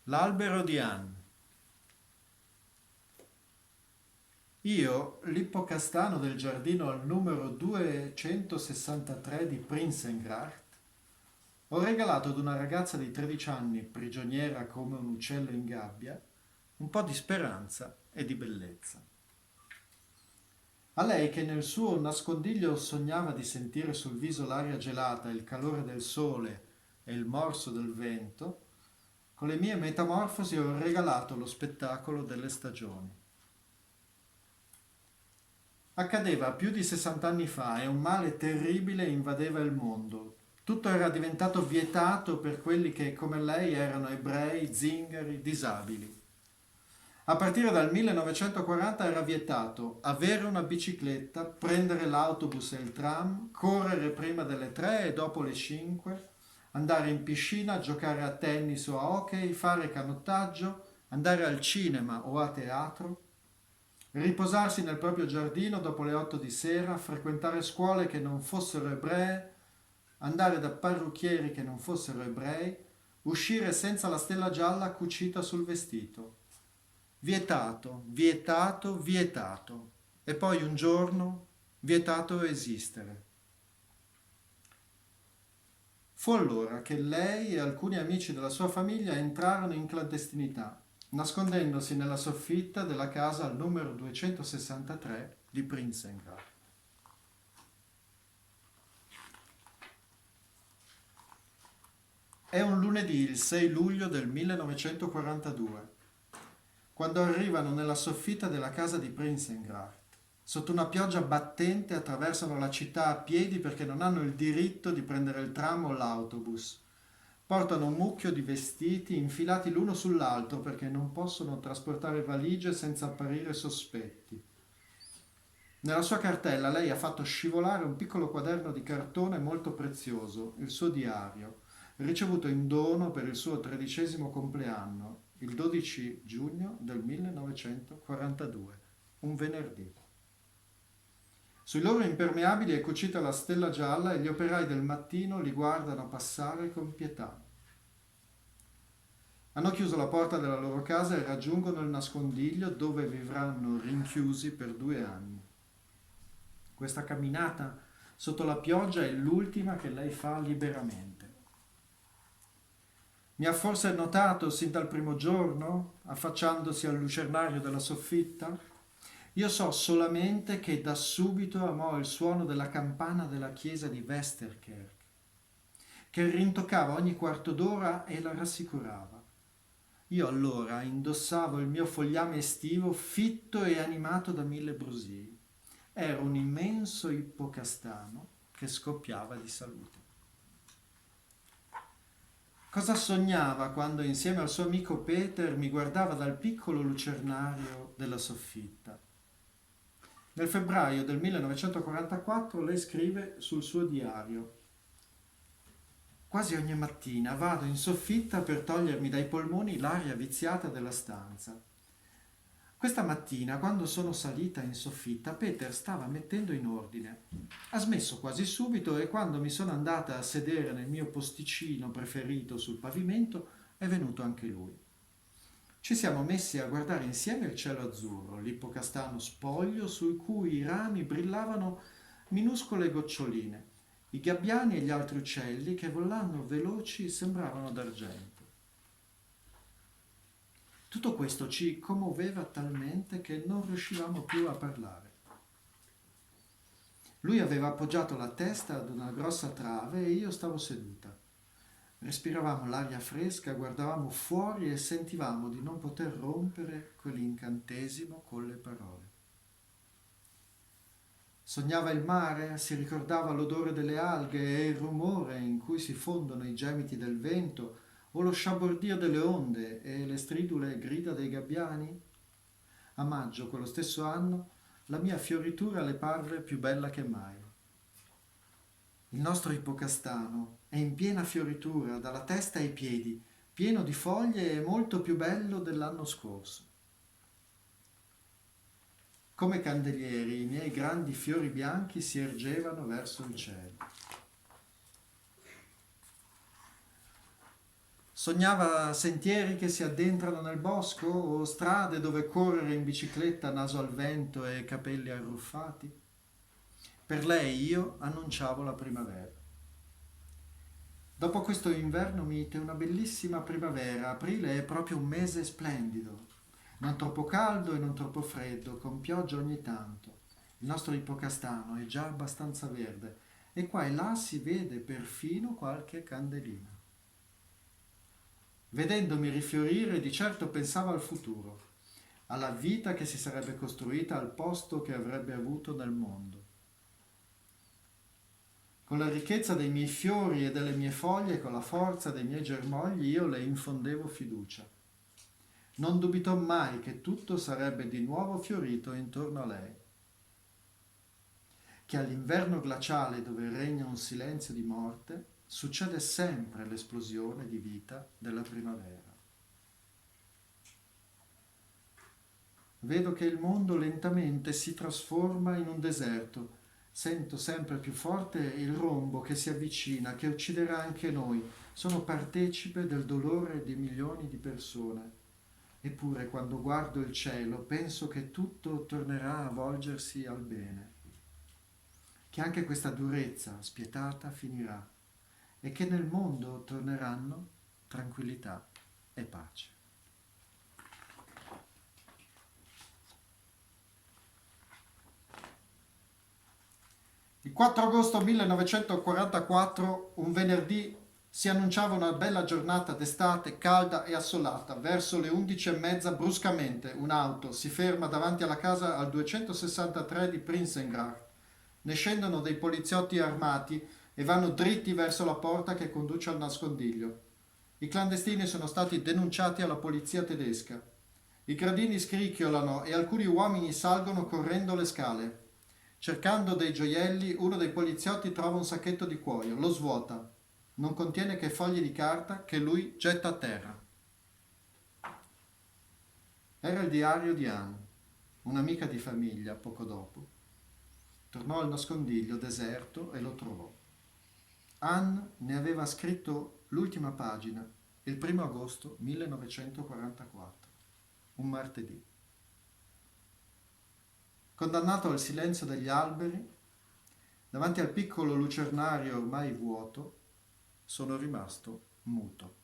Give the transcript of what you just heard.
L'albero di Anne. Io, l'ippocastano del giardino al numero 263 di Prinsengracht, ho regalato ad una ragazza di 13 anni, prigioniera come un uccello in gabbia, un po' di speranza e di bellezza. A lei che nel suo nascondiglio sognava di sentire sul viso l'aria gelata, il calore del sole e il morso del vento, con le mie metamorfosi ho regalato lo spettacolo delle stagioni. Accadeva più di 60 anni fa e un male terribile invadeva il mondo. Tutto era diventato vietato per quelli che, come lei, erano ebrei, zingari, disabili. A partire dal 1940 era vietato avere una bicicletta, prendere l'autobus e il tram, correre prima delle 3 e dopo le 5, andare in piscina, giocare a tennis o a hockey, fare canottaggio, andare al cinema o a teatro, riposarsi nel proprio giardino dopo le 8 di sera, frequentare scuole che non fossero ebree, andare da parrucchieri che non fossero ebrei, uscire senza la stella gialla cucita sul vestito. Vietato, vietato, vietato. E poi un giorno vietato esistere. Fu allora che lei e alcuni amici della sua famiglia entrarono in clandestinità, nascondendosi nella soffitta della casa al numero 263 di Prinsengracht. È un lunedì, il 6 luglio del 1942, quando arrivano nella soffitta della casa di Prinsengracht. Sotto una pioggia battente attraversano la città a piedi perché non hanno il diritto di prendere il tram o l'autobus. Portano un mucchio di vestiti infilati l'uno sull'altro perché non possono trasportare valigie senza apparire sospetti. Nella sua cartella lei ha fatto scivolare un piccolo quaderno di cartone molto prezioso, il suo diario, ricevuto in dono per il suo 13° compleanno, il 12 giugno del 1942, un venerdì. Sui loro impermeabili è cucita la stella gialla e gli operai del mattino li guardano passare con pietà. Hanno chiuso la porta della loro casa e raggiungono il nascondiglio dove vivranno rinchiusi per 2 anni. Questa camminata sotto la pioggia è l'ultima che lei fa liberamente. Mi ha forse notato sin dal primo giorno, affacciandosi al lucernario della soffitta? Io so solamente che da subito amò il suono della campana della chiesa di Westerkerk, che rintoccava ogni quarto d'ora e la rassicurava. Io allora indossavo il mio fogliame estivo fitto e animato da 1000 brusii. Ero un immenso ippocastano che scoppiava di salute. Cosa sognava quando insieme al suo amico Peter mi guardava dal piccolo lucernario della soffitta? Nel febbraio del 1944 lei scrive sul suo diario: quasi ogni mattina vado in soffitta per togliermi dai polmoni l'aria viziata della stanza. Questa mattina, quando sono salita in soffitta, Peter stava mettendo in ordine. Ha smesso quasi subito e quando mi sono andata a sedere nel mio posticino preferito sul pavimento, è venuto anche lui. Ci siamo messi a guardare insieme il cielo azzurro, l'ippocastano spoglio su cui i rami brillavano minuscole goccioline. I gabbiani e gli altri uccelli che volando veloci sembravano d'argento. Tutto questo ci commuoveva talmente che non riuscivamo più a parlare. Lui aveva appoggiato la testa ad una grossa trave e io stavo seduta. Respiravamo l'aria fresca, guardavamo fuori e sentivamo di non poter rompere quell'incantesimo con le parole. Sognava il mare, si ricordava l'odore delle alghe e il rumore in cui si fondono i gemiti del vento o lo sciabordio delle onde e le stridule grida dei gabbiani? A maggio, quello stesso anno, la mia fioritura le parve più bella che mai. Il nostro ippocastano è in piena fioritura, dalla testa ai piedi, pieno di foglie e molto più bello dell'anno scorso. Come candelieri, i miei grandi fiori bianchi si ergevano verso il cielo. Sognava sentieri che si addentrano nel bosco o strade dove correre in bicicletta, naso al vento e capelli arruffati. Per lei io annunciavo la primavera. Dopo questo inverno mite, una bellissima primavera. Aprile è proprio un mese splendido. Non troppo caldo e non troppo freddo, con pioggia ogni tanto. Il nostro ippocastano è già abbastanza verde e qua e là si vede perfino qualche candelina. Vedendomi rifiorire, di certo pensava al futuro, alla vita che si sarebbe costruita al posto che avrebbe avuto nel mondo. Con la ricchezza dei miei fiori e delle mie foglie, con la forza dei miei germogli, io le infondevo fiducia. Non dubitò mai che tutto sarebbe di nuovo fiorito intorno a lei, che all'inverno glaciale dove regna un silenzio di morte succede sempre l'esplosione di vita della primavera. Vedo che il mondo lentamente si trasforma in un deserto. Sento sempre più forte il rombo che si avvicina, che ucciderà anche noi. Sono partecipe del dolore di milioni di persone. Eppure quando guardo il cielo penso che tutto tornerà a volgersi al bene, che anche questa durezza spietata finirà e che nel mondo torneranno tranquillità e pace. Il 4 agosto 1944, un venerdì, si annunciava una bella giornata d'estate, calda e assolata. Verso le 11:30 bruscamente un'auto si ferma davanti alla casa al 263 di Prinsengracht. Ne scendono dei poliziotti armati e vanno dritti verso la porta che conduce al nascondiglio. I clandestini sono stati denunciati alla polizia tedesca. I gradini scricchiolano e alcuni uomini salgono correndo le scale. Cercando dei gioielli, uno dei poliziotti trova un sacchetto di cuoio, lo svuota. Non contiene che fogli di carta che lui getta a terra. Era il diario di Anne, un'amica di famiglia, poco dopo. Tornò al nascondiglio deserto e lo trovò. Anne ne aveva scritto l'ultima pagina, il 1 agosto 1944, un martedì. Condannato al silenzio degli alberi, davanti al piccolo lucernario ormai vuoto, sono rimasto muto.